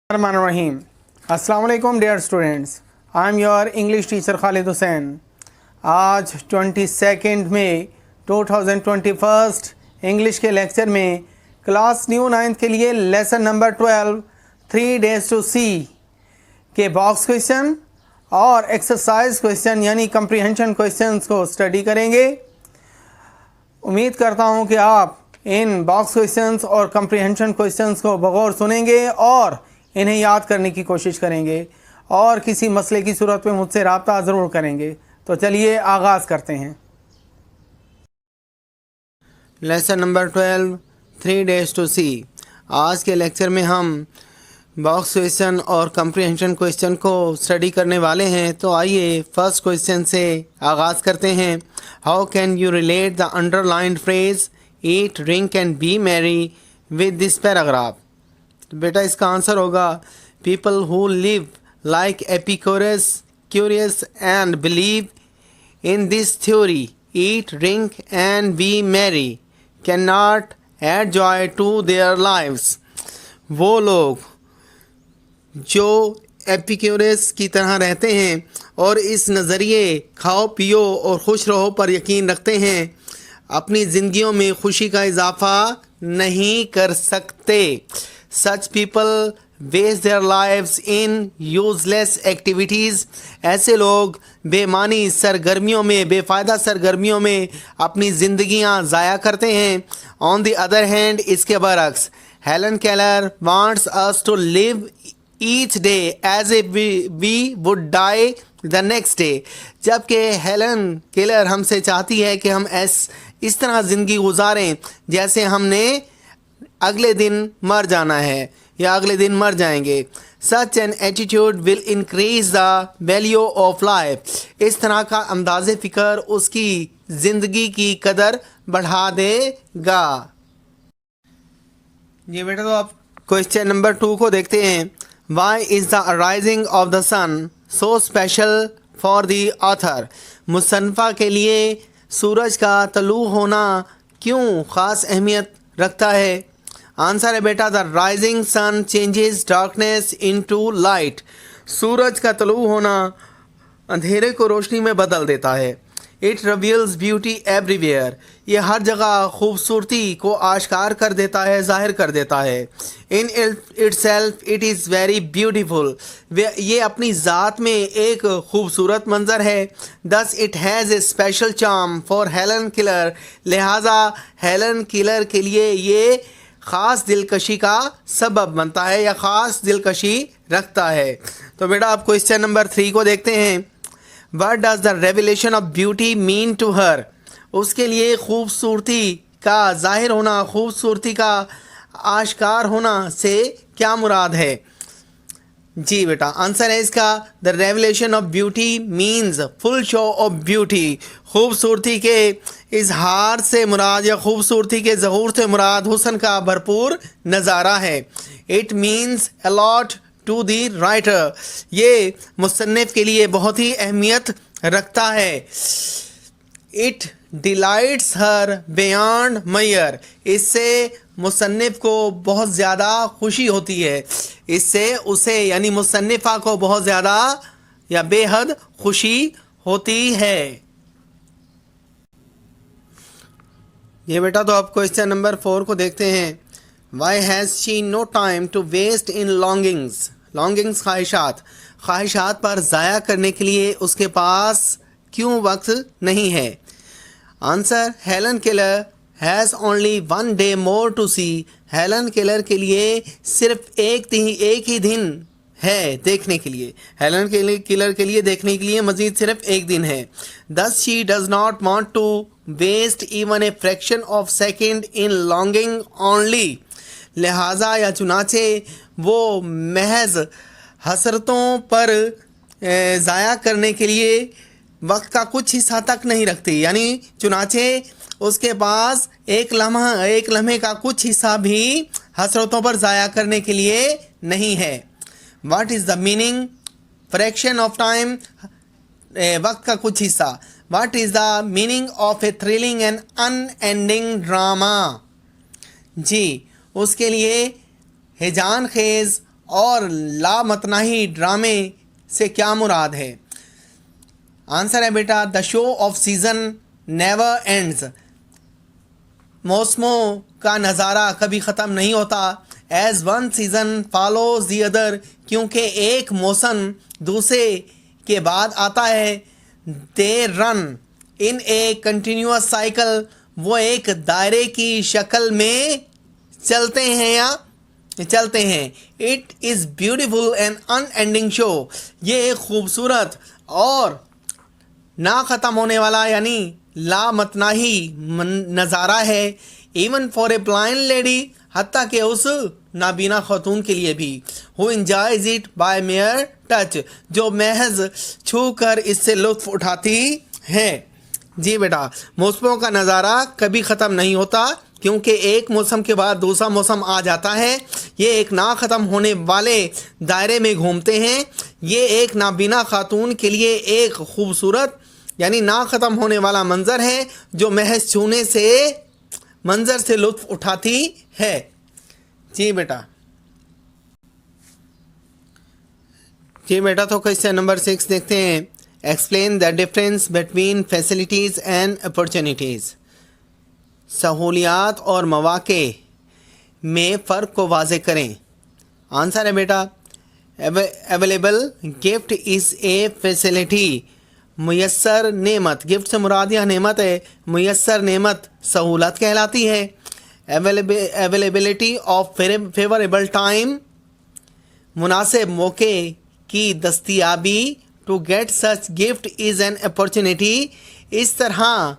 Bismillahirrahmanirrahim. अस्सलाम वालेकुम dear students, I am your English teacher Khalid Hussain. आज 22 मई 2021 इंग्लिश के लेक्चर में क्लास न्यू 9th के लिए lesson number 12 3 days to see के बॉक्स क्वेश्चन और एक्सरसाइज क्वेश्चन यानी कंप्रीहेंशन क्वेश्चंस को स्टडी करेंगे। उम्मीद करता हूं कि आप इन बॉक्स क्वेश्चंस और कंप्रीहेंशन क्वेश्चंस को बगौर सुनेंगे और इन्हें याद करने की कोशिश करेंगे और किसी मसले की सूरत में मुझसे रब्ता ज़रूर करेंगे। तो चलिए आगाज़ करते हैं। Lesson number 12 3 days to see। आज के लेक्चर में हम बॉक्स क्वेश्चन और कंप्रीहेंशन क्वेश्चन को स्टडी करने वाले हैं। तो आइए फर्स्ट क्वेश्चन से आगाज़ करते हैं। How can you relate the underlined phrase eat drink and be merry with this paragraph. तो बेटा इसका आंसर होगा people who live like Epicurus curious and believe in this theory eat drink and be merry can not add joy to their lives. वो लोग जो Epicurus की तरह रहते हैं और इस नज़रिए खाओ पियो और खुश रहो पर यकीन रखते हैं, अपनी ज़िंदगियों में खुशी का इजाफ़ा नहीं कर सकते। Such people waste their lives in useless activities। ऐसे लोग बेमानी सरगर्मियों में, बेफ़ायदा सरगर्मियों में अपनी ज़िंदगियां ज़ाया करते हैं। On the other hand, इसके बरक्स Helen Keller wants us to live each day as if we would die the next day। जबकि हेलन केलर हमसे चाहती है कि हम इस तरह ज़िंदगी गुजारें जैसे हमने अगले दिन मर जाना है या अगले दिन मर जाएंगे। Such an attitude will increase the value of life. इस तरह का अंदाज़े फ़िक्र उसकी ज़िंदगी की कदर बढ़ा देगा। जी बेटा, तो आप क्वेश्चन नंबर 2 को देखते हैं। Why is the rising of the sun so special for the author. मुसन्फ़ा के लिए सूरज का तलू होना क्यों ख़ास अहमियत रखता है। आंसर है बेटा the rising sun changes darkness into light. सूरज का तलू होना अंधेरे को रोशनी में बदल देता है। It reveals beauty everywhere. ये हर जगह खूबसूरती को आश्कार कर देता है, जाहिर कर देता है। In itself it is very beautiful. ये अपनी ज़ात में एक खूबसूरत मंजर है। Thus it has a special charm for Helen killer. लिहाजा हेलन किलर के लिए ये ख़ास दिलकशी का सबब बनता है या ख़ास दिलकशी रखता है। तो बेटा आप क्वेश्चन नंबर 3 को देखते हैं। What does the revelation of beauty mean to her. उसके लिए खूबसूरती का ज़ाहिर होना, खूबसूरती का आश्कार होना से क्या मुराद है। जी बेटा, आंसर है इसका the revelation of beauty means full show off beauty. खूबसूरती के इजहार से मुराद या खूबसूरती के ज़हूर से मुराद हुस्न का भरपूर नज़ारा है। It means a lot to the writer. ये मुसन्निफ़ के लिए बहुत ही अहमियत रखता है। It delights her beyond measure. इससे मुसन्निफ़ को बहुत ज़्यादा खुशी होती है। इससे उसे यानी मुसन्निफ़ा को बहुत ज़्यादा या बेहद खुशी होती है। ये बेटा तो आप क्वेश्चन नंबर 4 को देखते हैं। Why has she no time to waste in longings. Longings ख्वाहिशात पर ज़ाया करने के लिए उसके पास क्यों वक्त नहीं है। Answer Helen Keller has only 1 day more to see. Helen Keller के लिए सिर्फ एक ही दिन है देखने के लिए। हेलन केलर के लिए देखने के लिए मज़ीद सिर्फ एक दिन है। Thus she does not want to waste even a fraction of second in longing only. लिहाजा या चुनाचे वो महज हसरतों पर ज़ाया करने के लिए वक्त का कुछ हिस्सा तक नहीं रखती। यानी चुनाचे उसके पास एक लम्हे का कुछ हिस्सा भी हसरतों पर ज़ाया करने के लिए नहीं है। What is the meaning fraction of time, वक्त का कुछ हिस्सा। What is the meaning of a thrilling and unending drama. जी उसके लिए हिजान खेज़ और लामतनाही ड्रामे से क्या मुराद है? आंसर है बेटा the show of season never ends. मौसमों का नज़ारा कभी ख़त्म नहीं होता। As one season follows the other, क्योंकि एक मौसम दूसरे के बाद आता है। They run in a continuous cycle, वो एक दायरे की शक्ल में चलते हैं या चलते हैं। It is beautiful and unending show, ये एक खूबसूरत और ना ख़त्म होने वाला यानी लामतनाही नज़ारा है। Even for a blind lady, हत्ता के उस नाबीना खातून के लिए भी। Who enjoys it by mere touch, जो महज छू कर इससे लुत्फ़ उठाती है। जी बेटा, मौसमों का नज़ारा कभी ख़त्म नहीं होता, क्योंकि एक मौसम के बाद दूसरा मौसम आ जाता है। ये एक ना ख़त्म होने वाले दायरे में घूमते हैं। ये एक नाबीना खातून के लिए एक खूबसूरत यानी ना ख़त्म होने वाला मंज़र है, जो महज छूने से मंज़र से लुत्फ़ उठाती है। जी बेटा। जी बेटा, तो क्वेश्चन नंबर 6 देखते हैं। Explain the difference between facilities and opportunities. सहूलियात और मौक़े में फ़र्क को वाज़े करें। आंसर है बेटा available gift is a facility, मुयस्सर नेमत। गिफ्ट से मुराद यह नेमत है, मुयस्सर नेमत सहूलत कहलाती है। अवेलेबिलिटी ऑफ फेवरेबल टाइम, मुनासिब मौके की दस्तियाबी। To get such gift is an opportunity, इस तरह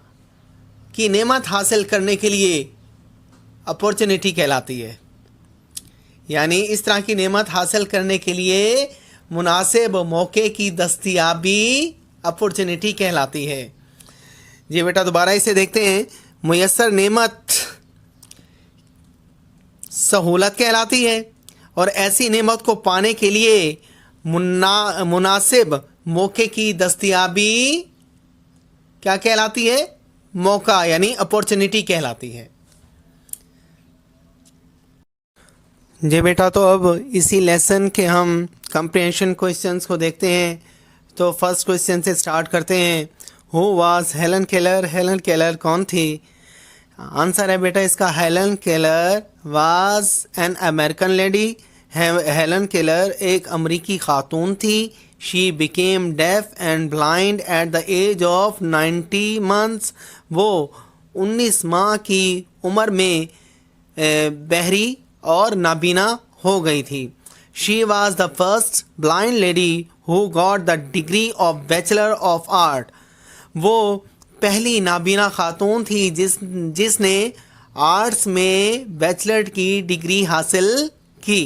की नेमत हासिल करने के लिए अपॉर्चुनिटी कहलाती है। यानी इस तरह की नेमत हासिल करने के लिए मुनासिब मौके की दस्तियाबी अपॉर्चुनिटी कहलाती है। जी बेटा, दोबारा इसे देखते हैं। मुयस्सर नेमत सहूलत कहलाती है, और ऐसी नेमत को पाने के लिए मुनासिब मौके की दस्तियाबी क्या कहलाती है? मौका यानी अपॉर्चुनिटी कहलाती है। जी बेटा, तो अब इसी लेसन के हम कंप्रिहेंशन क्वेश्चंस को देखते हैं। तो फर्स्ट क्वेश्चन से स्टार्ट करते हैं। Who was Helen Keller? Helen Keller कौन थी? आंसर है बेटा इसका Helen Keller was an American lady. Helen Keller एक अमरीकी खातून थी। She became deaf and blind at the age of 90 months। वो 19 माह की उम्र में बहरी और नाबीना हो गई थी। She was the first blind lady who got the degree of bachelor of art. वो पहली नाबीना खातून थी जिसने आर्ट्स में बैचलर की डिग्री हासिल की।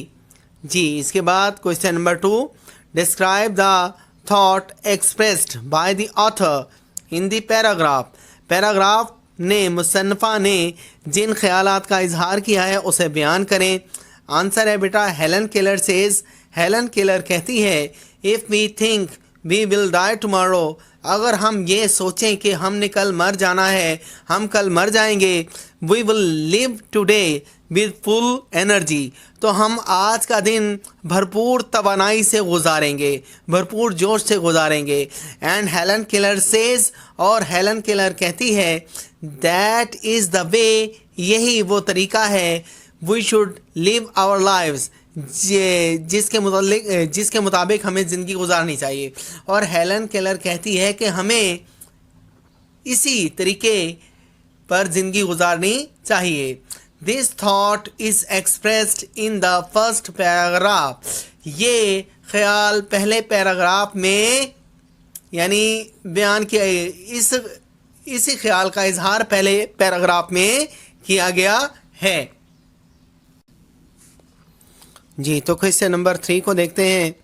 जी, इसके बाद question number 2, describe the thought expressed by the author in the paragraph. Paragraph ने मुसन्निफा ने जिन ख्यालात का इजहार किया है उसे बयान करें। आंसर है बेटा Helen Keller says, Helen Keller कहती है if we think we will die tomorrow, अगर हम ये सोचें कि हमने कल मर जाना है, हम कल मर जाएंगे। We will live today with full energy, तो हम आज का दिन भरपूर तवानाई से गुजारेंगे, भरपूर जोश से गुजारेंगे। एंड हेलन केलर सेज, और हेलन केलर कहती है दैट इज़ द वे, यही वो तरीका है। We should live our lives, जिसके मुताबिक हमें ज़िंदगी गुजारनी चाहिए। और हेलन केलर कहती है कि हमें इसी तरीके पर ज़िंदगी गुजारनी चाहिए। This thought is expressed in the first paragraph, ये ख्याल पहले पैराग्राफ में यानी बयान किया, इसी ख्याल का इजहार पहले पैराग्राफ में किया गया है। जी, तो क्वेश्चन नंबर 3 को देखते हैं।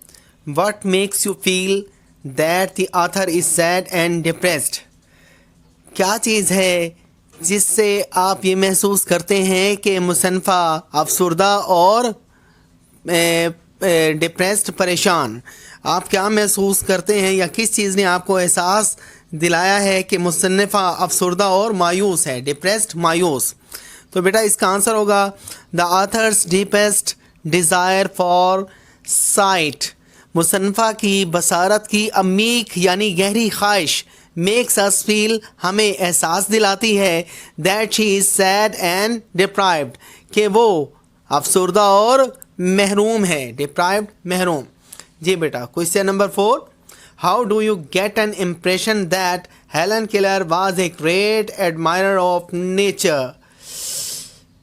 What makes you feel that the author is sad and depressed? क्या चीज़ है जिससे आप ये महसूस करते हैं कि मुसन्निफा अफसुर्दा और डिप्रेस्ड, परेशान? आप क्या महसूस करते हैं या किस चीज़ ने आपको एहसास दिलाया है कि मुसन्निफा अफसुर्दा और मायूस है, डिप्रेस्ड, मायूस? तो बेटा इसका आंसर होगा the author's deepest desire for sight मुसन्फ़ा की बसारत की अमीक यानी गहरी ख्वाहिश मेक्स अस फील हमें एहसास दिलाती है that she is sad and deprived कि वो अफसरदा और महरूम है। डिप्राइव्ड महरूम। जी बेटा question number 4, how do you get an impression that Helen Keller was a great admirer of nature.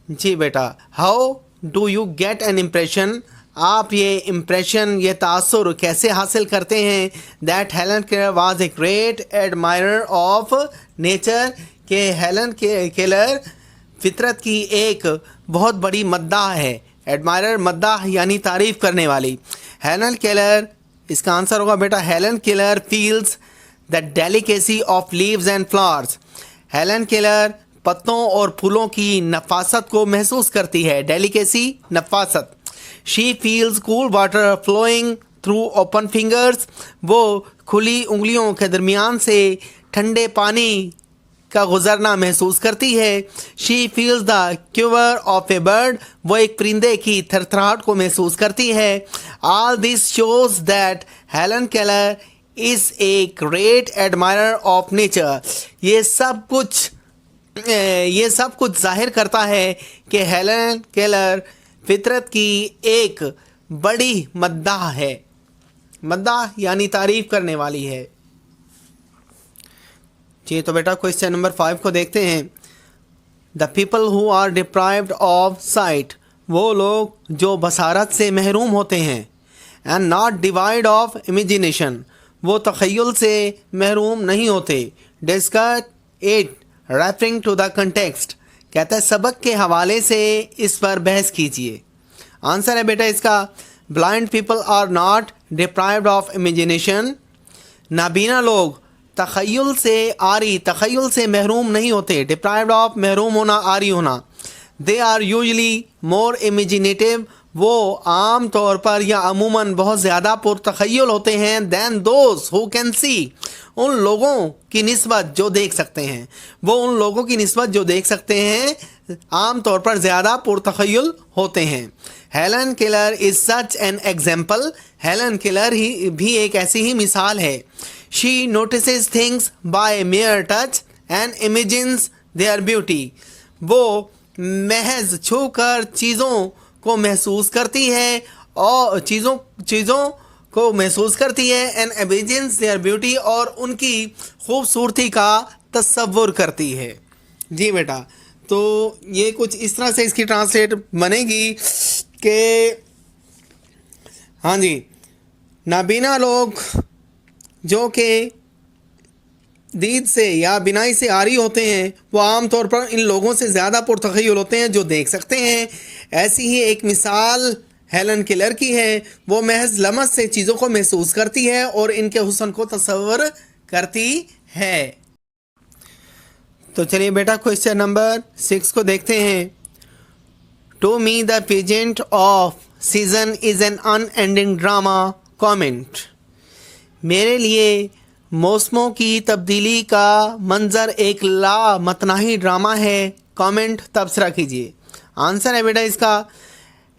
जी बेटा how do you get an impression, आप ये इम्प्रेशन ये तासुर कैसे हासिल करते हैं that Helen Keller was a great admirer of nature के हेलन केलर फितरत की एक बहुत बड़ी मद्दाह है। एडमायरर मद्दाह यानी तारीफ़ करने वाली। हेलन केलर, इसका आंसर होगा बेटा Helen Keller feels the delicacy of leaves and flowers. Helen Keller पत्तों और फूलों की नफासत को महसूस करती है। डेलिकेसी नफासत। She feels cool water flowing through open fingers, वो खुली उंगलियों के दरमियान से ठंडे पानी का गुजरना महसूस करती है। She feels the quiver of A bird, वो एक परिंदे की थरथराहट को महसूस करती है। All this shows that Helen Keller is a great admirer of nature. ये सब कुछ जाहिर करता है कि हेलन केलर फितरत की एक बड़ी मद्दाह है। मद्दाह यानी तारीफ़ करने वाली है। जी तो बेटा क्वेश्चन नंबर 5 को देखते हैं। The people who are deprived of sight, वो लोग जो बसारत से महरूम होते हैं। And not devoid of imagination, वो तख़य्युल से महरूम नहीं होते। Discuss it referring to the context, कहता है सबक के हवाले से इस पर बहस कीजिए। आंसर है बेटा इसका blind people are not deprived of imagination, नाबीना लोग तख़य्युल से महरूम नहीं होते। डिप्राइव्ड ऑफ महरूम होना, आरी होना। They are usually more imaginative, वो आम तौर पर या अमूमन बहुत ज़्यादा पुरतख़य्युल होते हैं then those who can see, उन लोगों की निस्बत जो देख सकते हैं। वो उन लोगों की निस्बत जो देख सकते हैं आम तौर पर ज़्यादा पुरतख़य्युल होते हैं। Helen Keller is such an example, Helen Keller ही भी एक ऐसी ही मिसाल है। She notices things by mere touch and imagines their beauty, वो महज छूकर चीज़ों को महसूस करती है और चीज़ों को महसूस करती है। एंड इमेजिन्स देयर ब्यूटी, और उनकी खूबसूरती का तसव्वुर करती है। जी बेटा तो ये कुछ इस तरह से इसकी ट्रांसलेट बनेगी कि हाँ जी, नाबीना लोग जो कि दीद से या बिनाई से आरी होते हैं वो आम तौर पर इन लोगों से ज़्यादा पुरतख़य्युल होते हैं जो देख सकते हैं। ऐसी ही एक मिसाल हेलन केलर की है, वो महज लमस से चीज़ों को महसूस करती है और इनके हुस्न को तसव्वुर करती है। तो चलिए बेटा क्वेश्चन नंबर 6 को देखते हैं। To me the pageant of season is an unending drama comment, मेरे लिए मौसमों की तब्दीली का मंज़र एक लामतनाही ड्रामा है। कमेंट तबसरा कीजिए। आंसर है बेटा इसका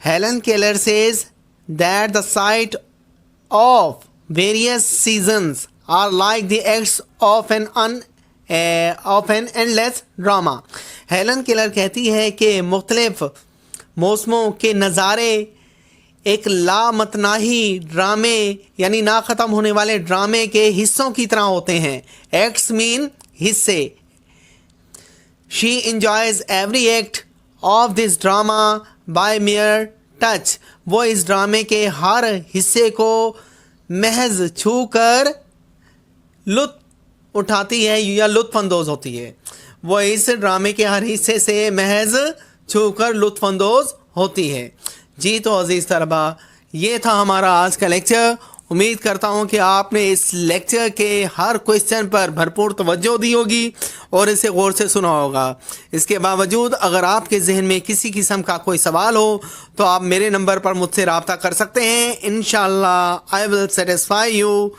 Helen Keller says that the sight of various seasons are like the acts of an endless drama. Helen Keller कहती है कि मुख्तलिफ मौसमों के नज़ारे एक लामतनाही ड्रामे यानी ना ख़त्म होने वाले ड्रामे के हिस्सों की तरह होते हैं। एक्ट्स मीन हिस्से। She enjoys every act of this drama by mere touch, वो इस ड्रामे के हर हिस्से को महज छू कर लुत्फ़ उठाती है या लुत्फ़अंदोज़ होती है। वो इस ड्रामे के हर हिस्से से महज छू कर लुत्फ़अंदोज़ होती है। जी तो अज़ीज़ तलबा, ये था हमारा आज का लेक्चर। उम्मीद करता हूँ कि आपने इस लेक्चर के हर क्वेश्चन पर भरपूर तवज्जो दी होगी और इसे गौर से सुना होगा। इसके बावजूद अगर आपके जहन में किसी किस्म का कोई सवाल हो तो आप मेरे नंबर पर मुझसे रब्ता कर सकते हैं। इंशाअल्लाह आई विल सेटिस्फाई यू।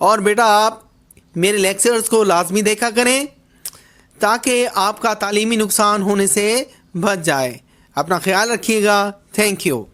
और बेटा आप मेरे लेक्चर्स को लाजमी देखा करें ताकि आपका तालीमी नुकसान होने से बच जाए। अपना ख्याल रखिएगा। Thank you.